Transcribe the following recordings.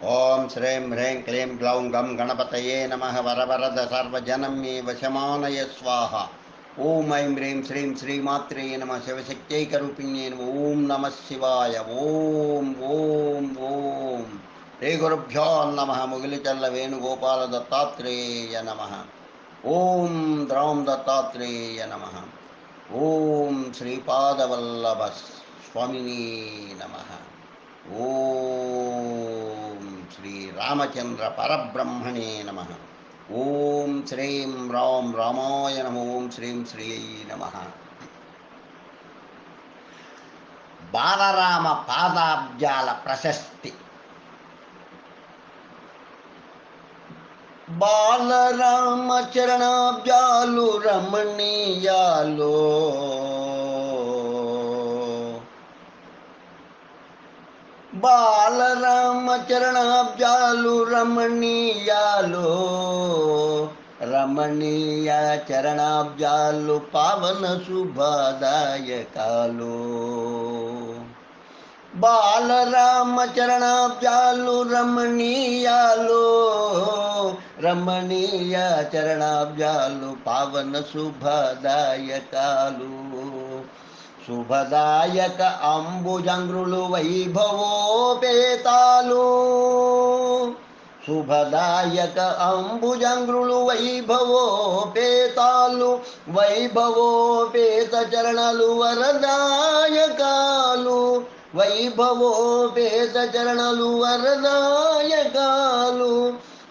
ओं श्रीं ह्रीं क्लीं ग्लौं गं गणपतये नमः। वरवरद सर्वजनं मे वशमानय स्वाहा। ओं ऐं ह्रीं श्रीं श्रीमात्रे नमः। शिवशक्त्यैकरूपिण्ये नमः। ओं नमः शिवाय। ओं ओं ओं श्री गुरुभ्यो नमः। मुगिलिचल्ल वेणुगोपाल दत्तात्रेय नमः। ओं द्रौं दत्तात्रेय नमः। ओं श्रीपादवल्लभ स्वामिने नमः। ओम श्री रामचंद्र परब्रह्मणे नमः। ओम श्रीं राम रामाय नमः। ओम श्रीं श्री नमः। బాలరామ పాదాబ్జాల ప్రశస్తి. బాలరామ చరణాబ్జాలు రమణీయాలో, బాలరామ చరణాబ్జాలు రమణీయాలో, రమణీయ చరణాబ్జాలు పావన శుభదాయకాలు. బాలరామ చరణాబ్జాలు రమణీయాలు, రమణీయ చరణాబ్జాలు పావన శుభదాయకాలు. శుభదాయక అంబుజంగ్రులు వైభవోపేతాలు, శుభదాయక అంబుజంగ్రులు వైభవోపేతాలు. వైభవోపేత చరణాలు వరదాయకాలు, వైభవోపేత చరణాలు వరదాయకాలు.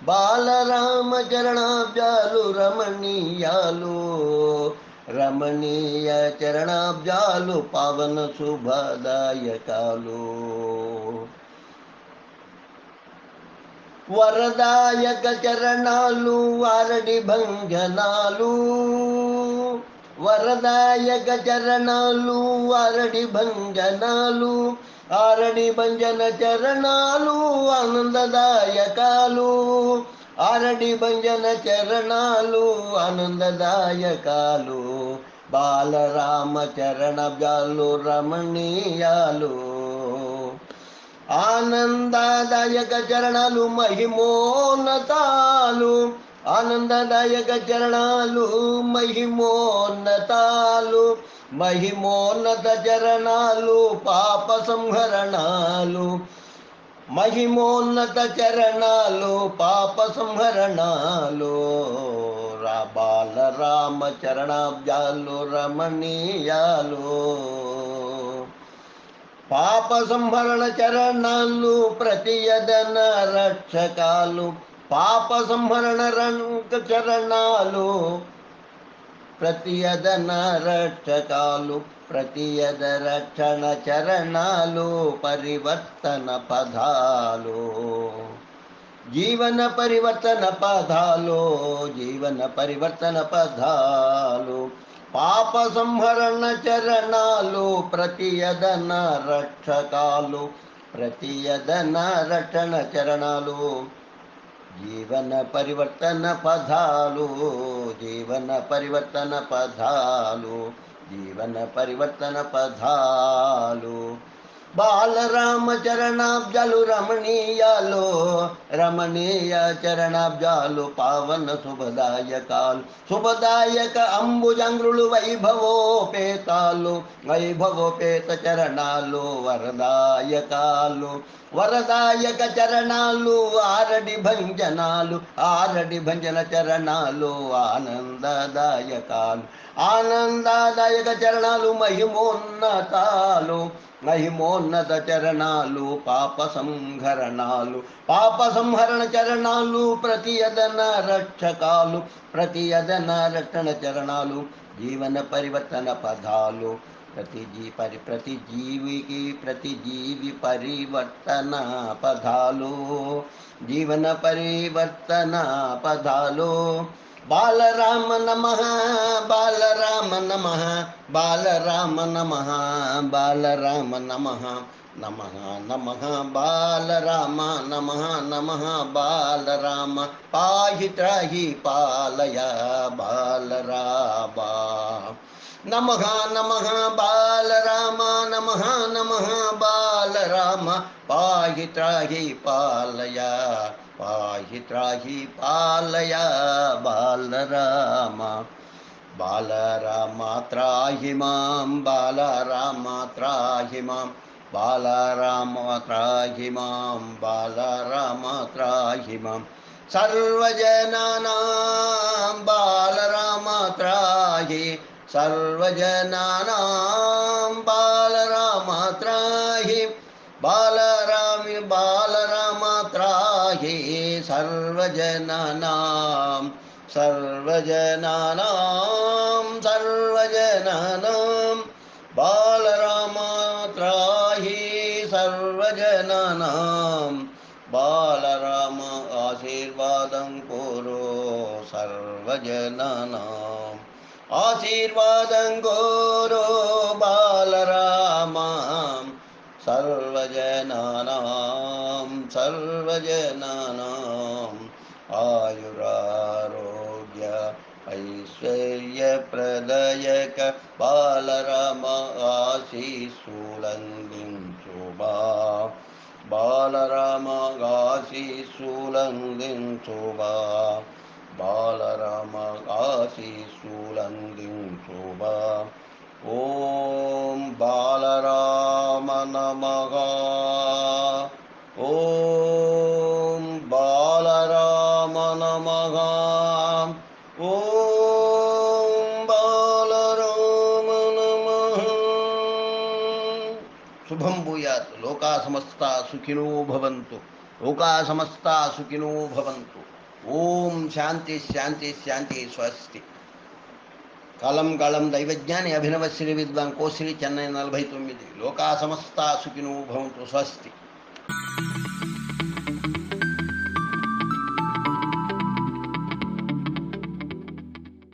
బాలరామ చరణాబ్జాలు రమణీయాలు, రమణీయ చరణాబ్జాలు పవన శుభదాయకాలు. వరదాయక చరణాలు వారడి భంజనాలు, వరదాయక చరణాలు వారడి భంజనాలు. ఆరడి భంజన చరణాలు ఆనందదాయకాలు, ఆరడి భంజన చరణాలు ఆనందదాయకాలు. బాలరామ చరణాబ్జాలు రమణీయాలు, ఆనందదాయక చరణాలు మహిమోన్నతాలు, ఆనందదాయక చరణాలు మహిమోన్నతాలు. మహిమోన్నత చరణాలు పాప సంహరణాలు, మహిమోన్నత చరణాలు పాప సంహరణాలు. బాలరామ చరణాబ్జాలు రమణీయాలు, పాప సంహరణ చరణాలు ప్రతియదన రక్షకాలు. పాప సంహరణ చరణాలు ప్రతియదన రక్షకాలు, ప్రతియద రక్షణ చరణాలు పరివర్తన పదాలు. జీవన పరివర్తన పదాలు, జీవన పరివర్తన పదాలు. పాప సంహరణ చరణాలు ప్రతియదన రక్షకాలు, ప్రతియదన రక్షణ చరణాలు. జీవన పరివర్తన పదాలు, జీవన పరివర్తన పదాలు, జీవన పరివర్తన పదాలు. బాలరామ చరణాబ్జాలు రమణీయాలు, రమణీయ చరణాబ్జాలు పావన శుభదాయకాలు. శుభదాయక అంబుజంగ్రులు వైభవోపేతాలు, వైభవోపేత చరణాలు వరదాయకాలు. వరదాయక చరణాలు ఆరడి భంజనాలు, ఆరడి భంజన చరణాలు ఆనందదాయకాలు. ఆనందదాయక చరణాలు మహిమోన్నతాలు, మహిమోన్నత చరణాలు పాప సంహరణాలు. పాప సంహరణ చరణాలు ప్రతియదన రక్షకాలు, ప్రతియదన రక్షణ చరణాలు. జీవన పరివర్తన పదాలు, ప్రతి జీవికి ప్రతి జీవి పరివర్తన పదాలు, జీవన పరివర్తన పదాలు. బాలరామ నమః, బాలరామ నమః, బాలరామ నమః, బాలరామ నమః, నమః నమః బాలరామ, నమః నమః బాలరామ. పాహి త్రాహి పాలయ బాలరామ. నమః నమః బాలరామ, నమః నమః బాల बालराम पाहि त्राहि पालय पाहि त्राहि पालय बालराम बालराम त्राहि मां बालराम त्राहि मां बालराम त्राहि मां बालराम त्राहि मां सर्वजनानां बालराम त्राहि सर्वजनानां बालराम त्राहि बालराम त्राहि सर्वजनानां सर्वजनानां बालराम त्राहि सर्वजनानां बालराम आशीर्वादं कुरु सर्वजनानाम् आशीर्वादं कुरु बालराम सर्वजनानाम् आयुरारोग्य ऐश्वर्यप्रदयक बालराम आशीस्सूलङ्गिं शोभा बालराम आशीस्सूलङ्गिं शोभा बालराम आशीस्सूलङ्गिं शोभा ॐ बालराम नमः ॐ बालराम नमः ॐ बालराम नमः शुभं भूयात् लोका समस्ता सुखिनो भवन्तु लोका समस्ता सुखिनो भवन्तु ओम शांति शांति शांति स्वस्ति కాలం కాలం దైవజ్ఞాని అభినవ శ్రీ విద్వాన్ కోశ్రీ చెన్నై 49 లోకా సమస్త సుఖినో భవంతు స్వస్తి